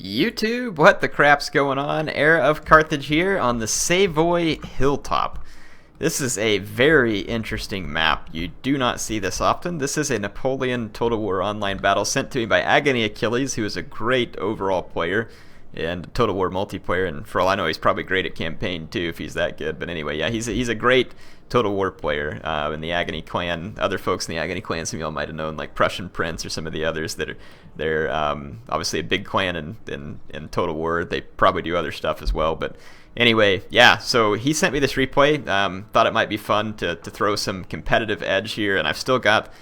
YouTube, what the crap's going on? HeirofCarthage here on the Savoy hilltop. This is a very interesting map. You do not see this often. This is a Napoleon Total War online battle sent to me by Aggony Achilles, who is a great overall player and Total War multiplayer, and for all I know he's probably great at campaign too if he's that good. But anyway, yeah, he's a great Total War player in the Aggony clan. Other folks in the Aggony clan, some of y'all might have known, like Prussian Prince or some of the others that are they're obviously a big clan in Total War. They probably do other stuff as well, but anyway, yeah, so he sent me this replay. Thought it might be fun to throw some competitive edge here, and I've still got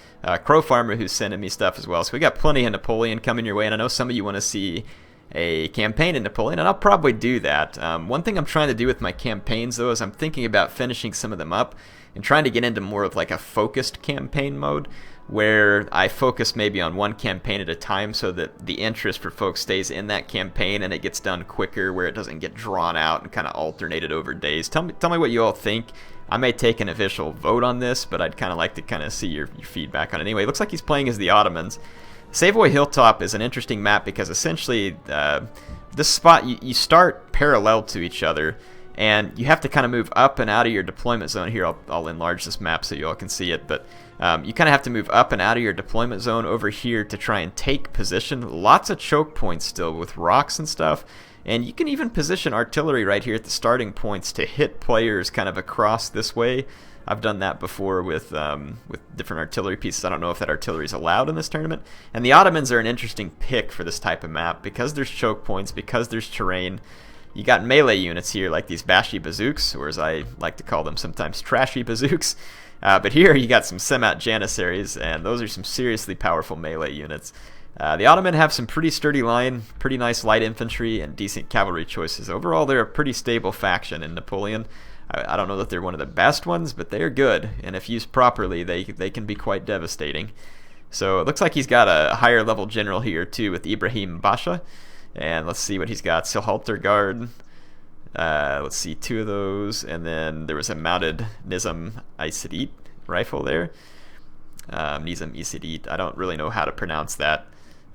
Crow Farmer who's sending me stuff as well. So we got plenty of Napoleon coming your way, and I know some of you want to see a campaign in Napoleon, and I'll probably do that. One thing I'm trying to do with my campaigns, though, is I'm thinking about finishing some of them up and trying to get into more of like a focused campaign mode, where I focus maybe on one campaign at a time so that the interest for folks stays in that campaign and it gets done quicker, where it doesn't get drawn out and kind of alternated over days. Tell me what you all think. I may take an official vote on this, but I'd kind of like to kind of see your feedback on it. Anyway, it looks like he's playing as the Ottomans. Savoy Hilltop is an interesting map because essentially this spot, you start parallel to each other, and you have to kind of move up and out of your deployment zone. Here, I'll enlarge this map so you all can see it, but you kind of have to move up and out of your deployment zone over here to try and take position. Lots of choke points still with rocks and stuff, and you can even position artillery right here at the starting points to hit players kind of across this way. I've done that before with different artillery pieces. I don't know if that artillery is allowed in this tournament. And the Ottomans are an interesting pick for this type of map because there's choke points, because there's terrain. You got melee units here like these bashy bazooks, or as I like to call them sometimes, trashy bazooks. But here you got some Semat Janissaries, and those are some seriously powerful melee units. The Ottoman have some pretty sturdy line, pretty nice light infantry, and decent cavalry choices. Overall, they're a pretty stable faction in Napoleon. I don't know that they're one of the best ones, but they are good, and if used properly, they can be quite devastating. So it looks like he's got a higher level general here too with Ibrahim Basha, and let's see what he's got. Silhalter Guard, let's see, 2 of those, and then there was a mounted Nizam Isidit rifle there. Nizam Isidit, I don't really know how to pronounce that.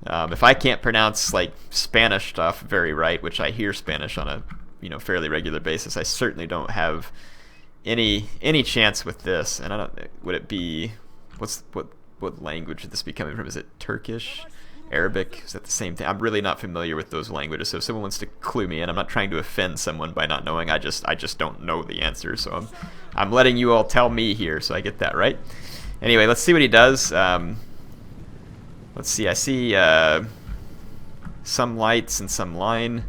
If I can't pronounce like Spanish stuff very right, which I hear Spanish on a fairly regular basis, I certainly don't have any chance with this. And I don't, would it be, what language would this be coming from? Is it Turkish, Arabic? Is that the same thing? I'm really not familiar with those languages, so if someone wants to clue me in, I'm not trying to offend someone by not knowing. I just don't know the answer, so I'm letting you all tell me here, so I get that right. Anyway, let's see what he does. Let's see. I see some lights and some line.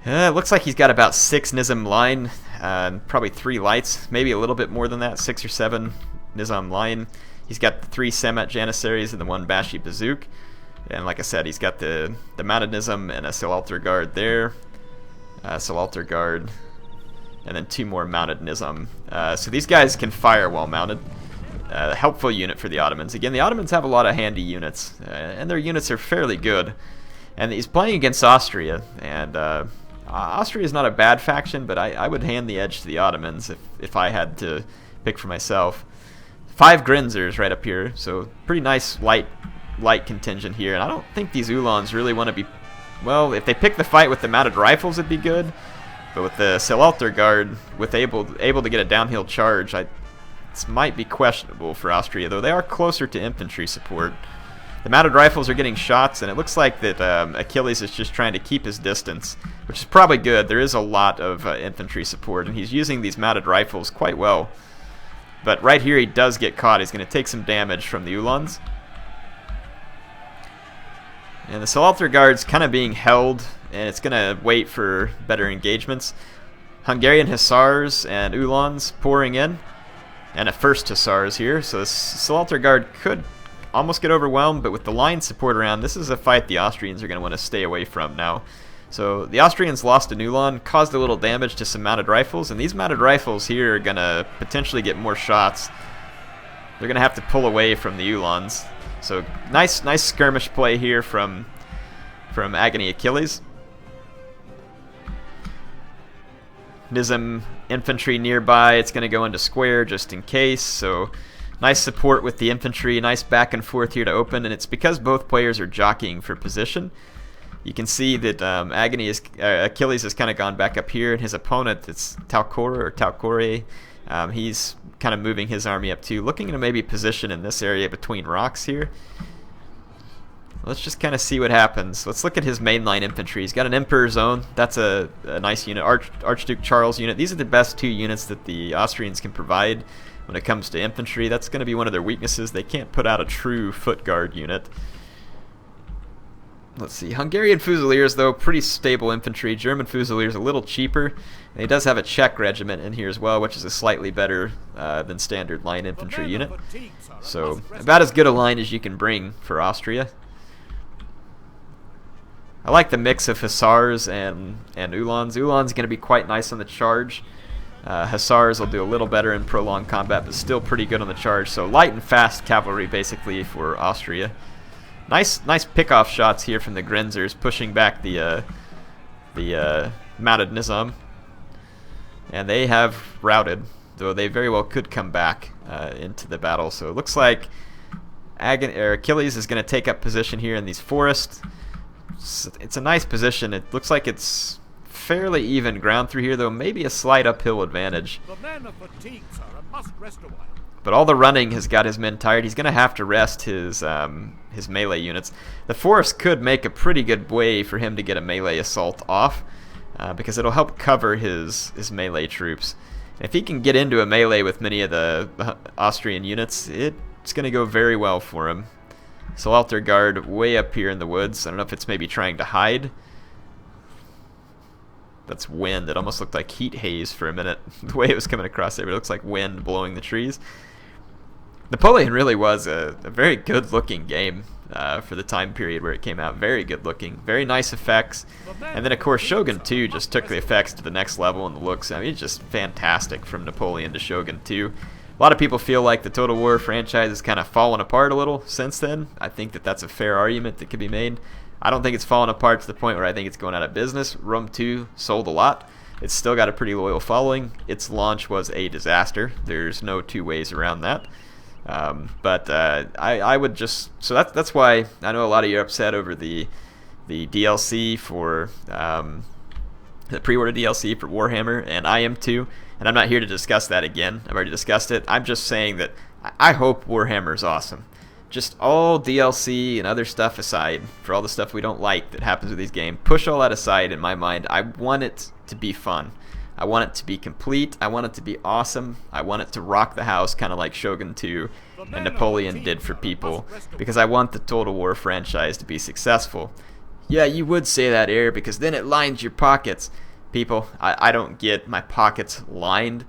It looks like he's got about 6 Nizam line, probably 3 lights, maybe a little bit more than that, 6 or 7 Nizam line. He's got the 3 Semat Janissaries and the 1 Bashy Bazook, and like I said, he's got the mounted Nizam and a Silhalter Guard there, Silhalter Guard, and then 2 more mounted Nizam. So these guys can fire while mounted. Helpful unit for the Ottomans. Again, the Ottomans have a lot of handy units, and their units are fairly good. And he's playing against Austria, and Austria is not a bad faction, but I would hand the edge to the Ottomans if I had to pick for myself. 5 Grinzers right up here, so pretty nice light contingent here. And I don't think these Uhlans really want to be, well, if they pick the fight with the mounted rifles, it'd be good. But with the Silhalter Guard, with able to get a downhill charge, this might be questionable for Austria, though they are closer to infantry support. The mounted rifles are getting shots, and it looks like that Achilles is just trying to keep his distance, which is probably good. There is a lot of infantry support, and he's using these mounted rifles quite well. But right here he does get caught. He's going to take some damage from the Uhlans. And the Silhalter Guard's kind of being held, and it's going to wait for better engagements. Hungarian Hussars and Uhlans pouring in. And a first Hussars here, so the Silhalter Guard could almost get overwhelmed, but with the line support around, this is a fight the Austrians are going to want to stay away from now. So the Austrians lost an Uhlan, caused a little damage to some mounted rifles, and these mounted rifles here are going to potentially get more shots. They're going to have to pull away from the Uhlans. So nice skirmish play here from Aggony Achilles. Nizam infantry nearby. It's going to go into square just in case. So Nice support with the infantry, nice back and forth here to open, and it's because both players are jockeying for position. You can see that Achilles has kind of gone back up here, and his opponent, it's Talcore, he's kind of moving his army up too, looking to maybe position in this area between rocks here. Let's just kind of see what happens. Let's look at his mainline infantry. He's got an Emperor's Own. That's a nice unit. Archduke Charles unit. These are the best 2 units that the Austrians can provide when it comes to infantry. That's going to be one of their weaknesses. They can't put out a true foot guard unit. Let's see. Hungarian Fusiliers, though, pretty stable infantry. German Fusiliers a little cheaper. And he does have a Czech regiment in here as well, which is a slightly better than standard line infantry unit. So about as good a line as you can bring for Austria. I like the mix of Hussars and Uhlans. Uhlans going to be quite nice on the charge. Hussars will do a little better in prolonged combat, but still pretty good on the charge. So light and fast cavalry basically for Austria. Nice pick-off shots here from the Grenzers, pushing back the mounted Nizam. And they have routed, though they very well could come back into the battle. So it looks like Achilles is going to take up position here in these forests. It's a nice position. It looks like it's fairly even ground through here, though maybe a slight uphill advantage. The men are fatigued, sir, and must rest a while. But all the running has got his men tired. He's going to have to rest his melee units. The forest could make a pretty good way for him to get a melee assault off, because it'll help cover his melee troops. And if he can get into a melee with many of the Austrian units, it's going to go very well for him. Salter Guard way up here in the woods. I don't know if it's maybe trying to hide. That's wind. It almost looked like heat haze for a minute, the way it was coming across there, but it looks like wind blowing the trees. Napoleon really was a very good-looking game for the time period where it came out. Very good-looking, very nice effects. And then, of course, Shogun 2 just took the effects to the next level in the looks. I mean, it's just fantastic from Napoleon to Shogun 2. A lot of people feel like the Total War franchise has kind of fallen apart a little since then. I think that that's a fair argument that could be made. I don't think it's fallen apart to the point where I think it's going out of business. Rome 2 sold a lot. It's still got a pretty loyal following. Its launch was a disaster. There's no 2 ways around that. I would just... So that's why I know a lot of you are upset over the DLC for... the pre-order DLC for Warhammer, and I am too. And I'm not here to discuss that again. I've already discussed it. I'm just saying that I hope Warhammer is awesome. Just all DLC and other stuff aside, for all the stuff we don't like that happens with these games, push all that aside in my mind. I want it to be fun. I want it to be complete. I want it to be awesome. I want it to rock the house, kind of like Shogun 2 and Napoleon did for people, because I want the Total War franchise to be successful. Yeah, you would say that, Air, because then it lines your pockets. People, I don't get my pockets lined.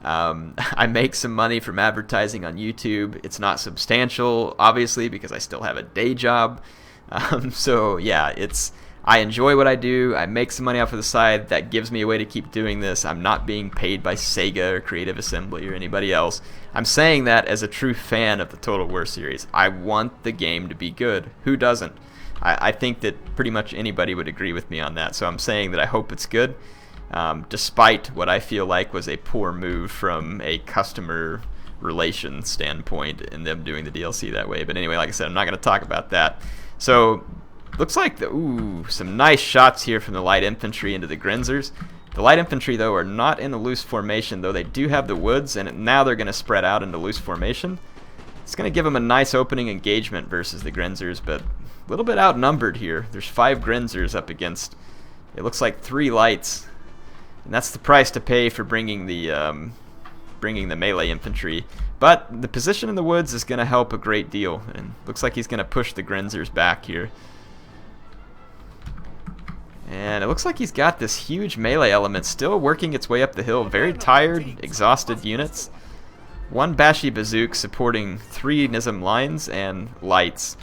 I make some money from advertising on YouTube. It's not substantial, obviously, because I still have a day job. So yeah, I enjoy what I do. I make some money off of the side. That gives me a way to keep doing this. I'm not being paid by Sega or Creative Assembly or anybody else. I'm saying that as a true fan of the Total War series. I want the game to be good. Who doesn't? I think that pretty much anybody would agree with me on that. So I'm saying that I hope it's good, despite what I feel like was a poor move from a customer relations standpoint in them doing the DLC that way. But anyway, like I said, I'm not going to talk about that. So looks like some nice shots here from the light infantry into the Grenzers. The light infantry, though, are not in a loose formation, though they do have the woods, and now they're going to spread out into loose formation. It's going to give them a nice opening engagement versus the Grenzers, but a little bit outnumbered here. There's 5 Grenzers up against, it looks like 3 lights, and that's the price to pay for bringing the melee infantry. But the position in the woods is going to help a great deal, and looks like he's going to push the Grenzers back here. And it looks like he's got this huge melee element still working its way up the hill. Very tired, exhausted units. 1 Bashi Bazook supporting 3 Nizam lines and lights.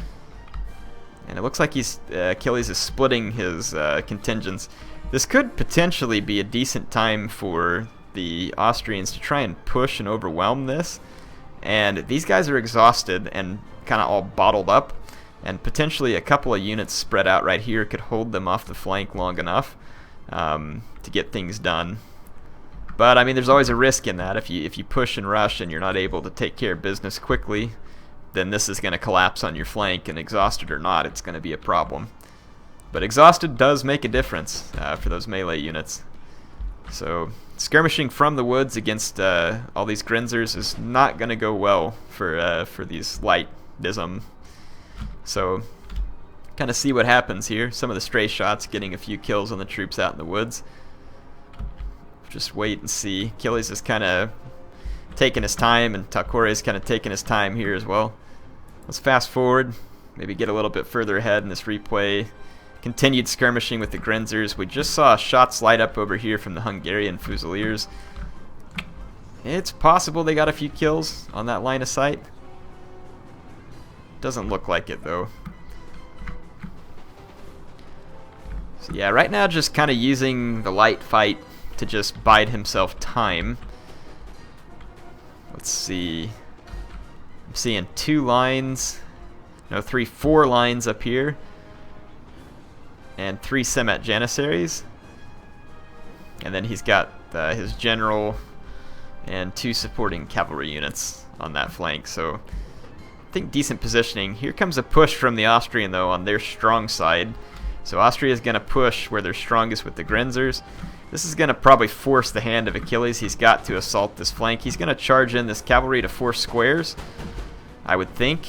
And it looks like Achilles is splitting his contingents. This could potentially be a decent time for the Austrians to try and push and overwhelm this. And these guys are exhausted and kind of all bottled up. And potentially a couple of units spread out right here could hold them off the flank long enough to get things done. But I mean, there's always a risk in that. If you push and rush and you're not able to take care of business quickly, then this is going to collapse on your flank, and exhausted or not, it's going to be a problem. But exhausted does make a difference for those melee units. So skirmishing from the woods against all these Grinzers is not going to go well for these light Nism. So kind of see what happens here. Some of the stray shots getting a few kills on the troops out in the woods. Just wait and see. Achilles is kind of taking his time, and Takore is kind of taking his time here as well. Let's fast forward, maybe get a little bit further ahead in this replay. Continued skirmishing with the Grinzers. We just saw shots light up over here from the Hungarian Fusiliers. It's possible they got a few kills on that line of sight. Doesn't look like it though. So yeah, right now just kind of using the light fight to just bide himself time. Let's see. I'm seeing 2 lines. No, 4 lines up here. And 3 Semet Janissaries. And then he's got his general and 2 supporting cavalry units on that flank. So I think decent positioning. Here comes a push from the Austrian though on their strong side. So Austria is going to push where they're strongest with the Grinzers. This is going to probably force the hand of Achilles. He's got to assault this flank. He's going to charge in this cavalry to force squares, I would think.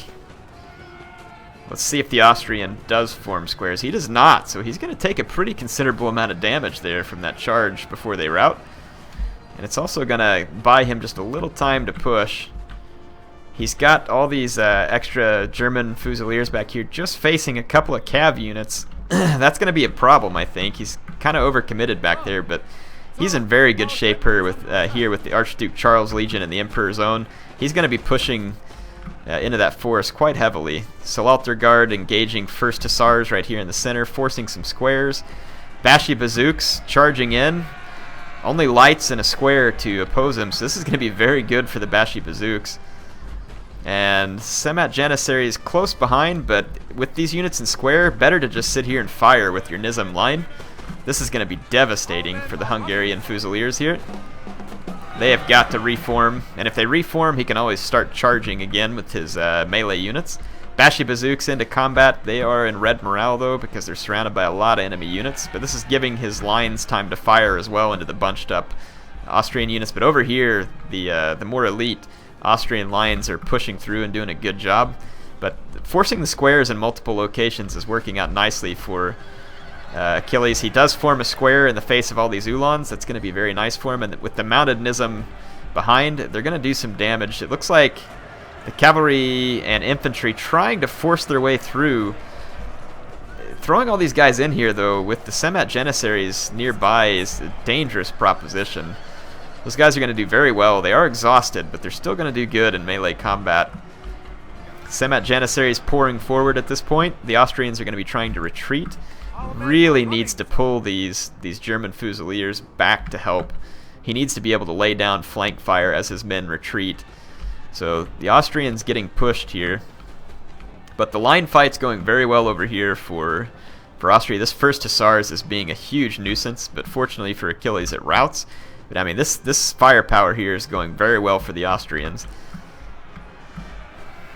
Let's see if the Austrian does form squares. He does not, so he's going to take a pretty considerable amount of damage there from that charge before they rout. And it's also going to buy him just a little time to push. He's got all these extra German Fusiliers back here just facing a couple of cav units. That's going to be a problem, I think. He's kind of overcommitted back there, but he's in very good shape here with the Archduke Charles Legion and the Emperor's Own. He's going to be pushing into that forest quite heavily. Salalter Guard engaging 1st Hussars right here in the center, forcing some squares. Bashi Bazooks charging in. Only lights and a square to oppose him, so this is going to be very good for the Bashi Bazooks. And Semat Janissaries close behind, but with these units in square, better to just sit here and fire with your Nizam line. This is going to be devastating for the Hungarian Fusiliers here. They have got to reform, and if they reform, he can always start charging again with his melee units. Bashi Bazooks into combat. They are in red morale though because they're surrounded by a lot of enemy units, but this is giving his lines time to fire as well into the bunched up Austrian units. But over here, the more elite Austrian lines are pushing through and doing a good job. But forcing the squares in multiple locations is working out nicely for Achilles. He does form a square in the face of all these Uhlans. That's going to be very nice for him. And with the mounted Nizam behind, they're going to do some damage. It looks like the cavalry and infantry trying to force their way through. Throwing all these guys in here, though, with the Semat Janissaries nearby is a dangerous proposition. Those guys are going to do very well. They are exhausted, but they're still going to do good in melee combat. Semat Janissaries pouring forward at this point. The Austrians are going to be trying to retreat. Really needs to pull these German Fusiliers back to help. He needs to be able to lay down flank fire as his men retreat. So the Austrians getting pushed here. But the line fight's going very well over here for Austria. This 1st Hussars is being a huge nuisance, but fortunately for Achilles it routs. But I mean, this firepower here is going very well for the Austrians.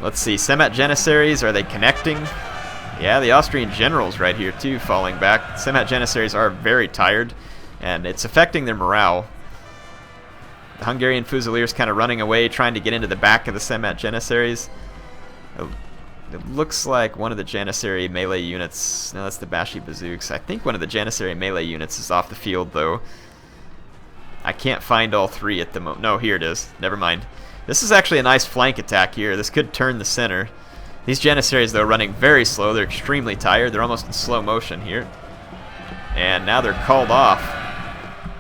Let's see, Semat Janissaries, are they connecting? Yeah, the Austrian generals right here too falling back. Semat Janissaries are very tired, and it's affecting their morale. The Hungarian Fusiliers kind of running away, trying to get into the back of the Semat Janissaries. It looks like one of the Janissary melee units, no, that's the Bashi Bazooks. I think one of the Janissary melee units is off the field though. I can't find all 3 at the moment. No, here it is. Never mind. This is actually a nice flank attack here. This could turn the center. These Janissaries, though, running very slow. They're extremely tired. They're almost in slow motion here. And now they're called off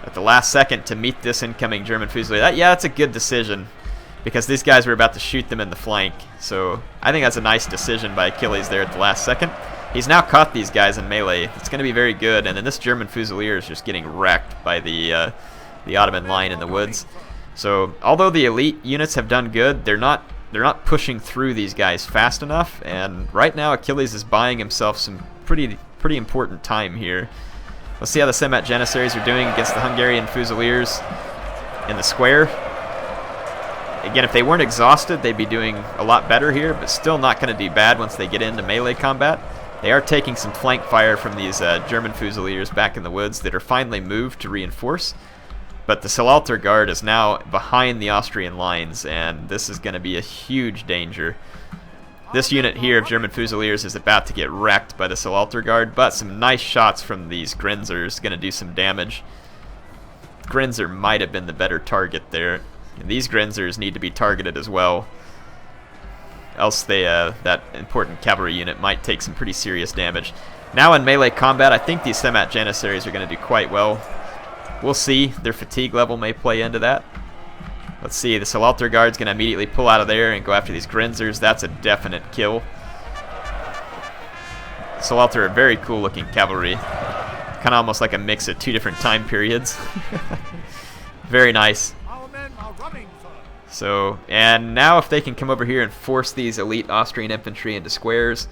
at the last second to meet this incoming German Fusilier. Yeah, that's a good decision because these guys were about to shoot them in the flank. So I think that's a nice decision by Achilles there at the last second. He's now caught these guys in melee. It's going to be very good. And then this German Fusilier is just getting wrecked by the Ottoman line in the woods. So although the elite units have done good, they're not pushing through these guys fast enough, and right now Achilles is buying himself some pretty important time here. Let's see how the Semat Janissaries are doing against the Hungarian Fusiliers. in the square. Again, if they weren't exhausted, they'd be doing a lot better here, but still not going to do bad once they get into melee combat. They are taking some flank fire from these German Fusiliers back in the woods that are finally moved to reinforce. But the Saloalter Guard is now behind the Austrian lines, and this is going to be a huge danger. This unit here of German Fusiliers is about to get wrecked by the Saloalter Guard, but some nice shots from these Grenzers going to do some damage. Grenzer might have been the better target there. And these Grenzers need to be targeted as well, else they that important cavalry unit might take some pretty serious damage. Now in melee combat, I think these Semat Janissaries are going to do quite well. We'll see. Their fatigue level may play into that. Let's see. The Saloalter Guard's going to immediately pull out of there and go after these Grenzers. That's a definite kill. Saloalter are very cool looking cavalry. Kind of almost like a mix of two different time periods. Very nice. So, and now if they can come over here and force these elite Austrian infantry into squares,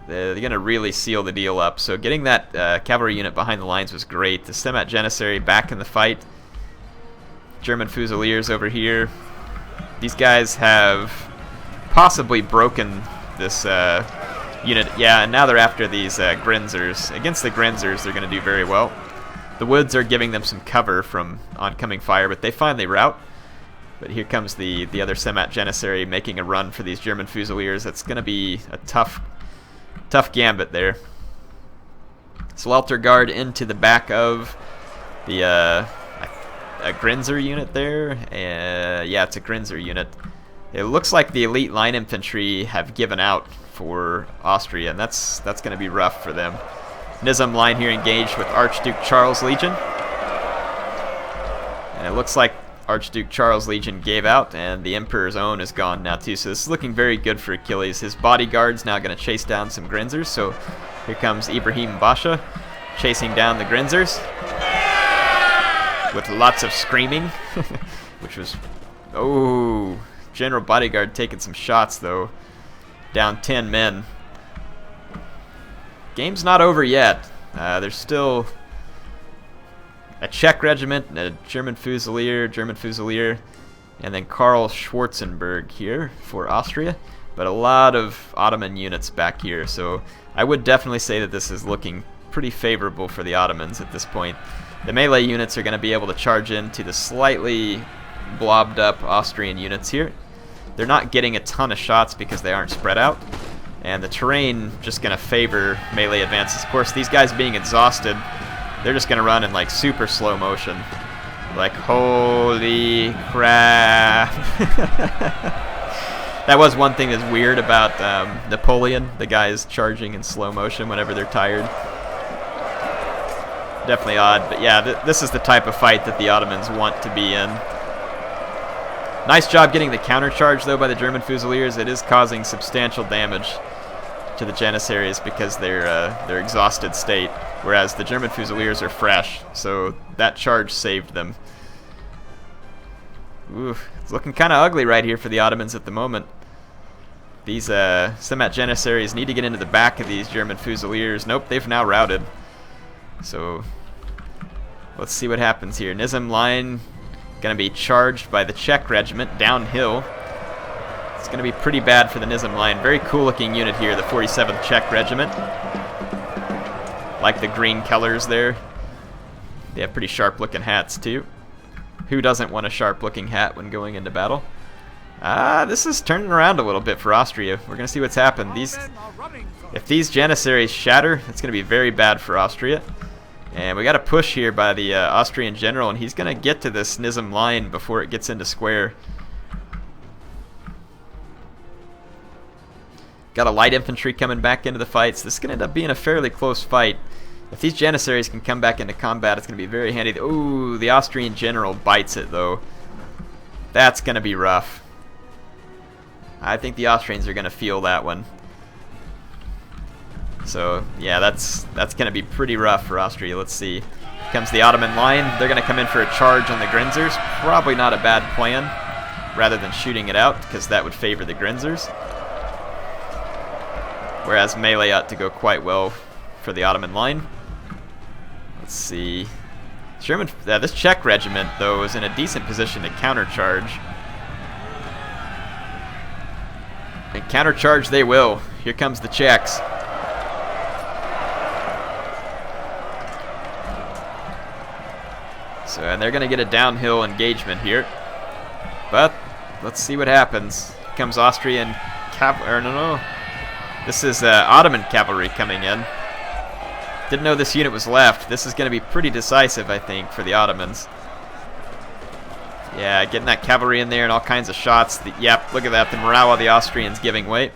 they're going to really seal the deal up. So getting that cavalry unit behind the lines was great. The Semat Janissary back in the fight. German Fusiliers over here. These guys have possibly broken this unit. Yeah, and now they're after these Grenzers. Against the Grenzers, they're going to do very well. The woods are giving them some cover from oncoming fire, but they finally rout. But here comes the other Semat Janissary making a run for these German Fusiliers. That's going to be a tough gambit there. Saloalter Guard into the back of the a Grenzer unit there. Yeah, it's a Grenzer unit. It looks like the elite line infantry have given out for Austria, and that's going to be rough for them. Nizam line here engaged with Archduke Charles Legion. And it looks like Archduke Charles Legion gave out, and the Emperor's Own is gone now too. So this is looking very good for Achilles. His bodyguard's now going to chase down some Grenzers. So here comes Ibrahim Basha chasing down the Grenzers with lots of screaming, which was, oh, General Bodyguard taking some shots though. Down 10 men. Game's not over yet. There's still a Czech regiment, a German Fusilier, and then Karl Schwarzenberg here for Austria. But a lot of Ottoman units back here, so I would definitely say that this is looking pretty favorable for the Ottomans at this point. The melee units are going to be able to charge into the slightly blobbed up Austrian units here. They're not getting a ton of shots because they aren't spread out, and the terrain just going to favor melee advances. Of course, these guys being exhausted, they're just going to run in like super slow motion. Like, holy crap. That was one thing that's weird about Napoleon. The guys charging in slow motion whenever they're tired. Definitely odd, but yeah, this is the type of fight that the Ottomans want to be in. Nice job getting the countercharge though by the German Fusiliers. It is causing substantial damage to the Janissaries because they're exhausted state, whereas the German Fusiliers are fresh, so that charge saved them. Oof, it's looking kind of ugly right here for the Ottomans at the moment. These Semat Janissaries need to get into the back of these German Fusiliers. Nope, they've now routed. So let's see what happens here. Nizam line going to be charged by the Czech regiment downhill. It's going to be pretty bad for the Nizam line. Very cool looking unit here, the 47th Czech regiment. Like the green colors there. They have pretty sharp looking hats too. Who doesn't want a sharp looking hat when going into battle? This is turning around a little bit for Austria. We're going to see what's happened. If these Janissaries shatter, it's going to be very bad for Austria. And we got a push here by the Austrian general, and he's going to get to this Nizam line before it gets into square. Got a light infantry coming back into the fights. This is going to end up being a fairly close fight. If these Janissaries can come back into combat, it's going to be very handy. Ooh, the Austrian general bites it, though. That's going to be rough. I think the Austrians are going to feel that one. So, yeah, that's going to be pretty rough for Austria. Let's see. Here comes the Ottoman line. They're going to come in for a charge on the Grenzers. Probably not a bad plan, rather than shooting it out, because that would favor the Grenzers. Whereas melee ought to go quite well for the Ottoman line. Let's see. This Czech regiment, though, is in a decent position to countercharge. And countercharge they will. Here comes the Czechs. So, and they're going to get a downhill engagement here. But let's see what happens. Here comes Austrian cavalry. No. This is Ottoman cavalry coming in. Didn't know this unit was left. This is going to be pretty decisive, I think, for the Ottomans. Yeah, getting that cavalry in there and all kinds of shots. Yep, look at that. The morale of the Austrians giving way.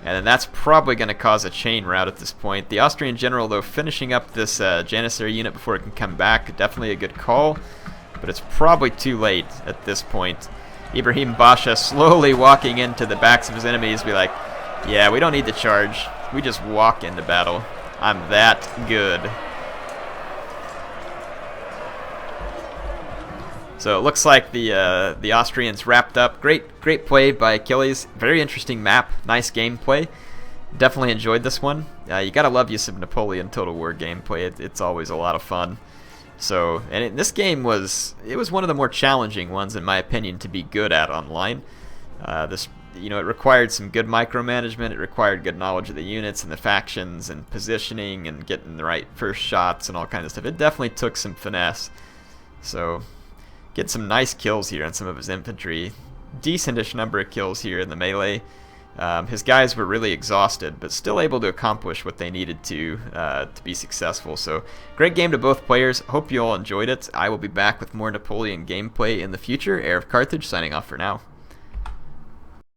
And then that's probably going to cause a chain rout at this point. The Austrian general, though, finishing up this Janissary unit before it can come back. Definitely a good call, but it's probably too late at this point. Ibrahim Basha slowly walking into the backs of his enemies, be like, yeah, we don't need to charge. We just walk into battle. I'm that good. So it looks like the Austrians wrapped up. Great play by Achilles. Very interesting map. Nice gameplay. Definitely enjoyed this one. You gotta love you some Napoleon Total War gameplay. It's always a lot of fun. So, and this game was one of the more challenging ones in my opinion to be good at online. It required some good micromanagement. It required good knowledge of the units and the factions and positioning and getting the right first shots and all kinds of stuff. It definitely took some finesse. So, get some nice kills here on some of his infantry. Decentish number of kills here in the melee. His guys were really exhausted, but still able to accomplish what they needed to be successful. So, great game to both players. Hope you all enjoyed it. I will be back with more Napoleon gameplay in the future. HeirofCarthage signing off for now.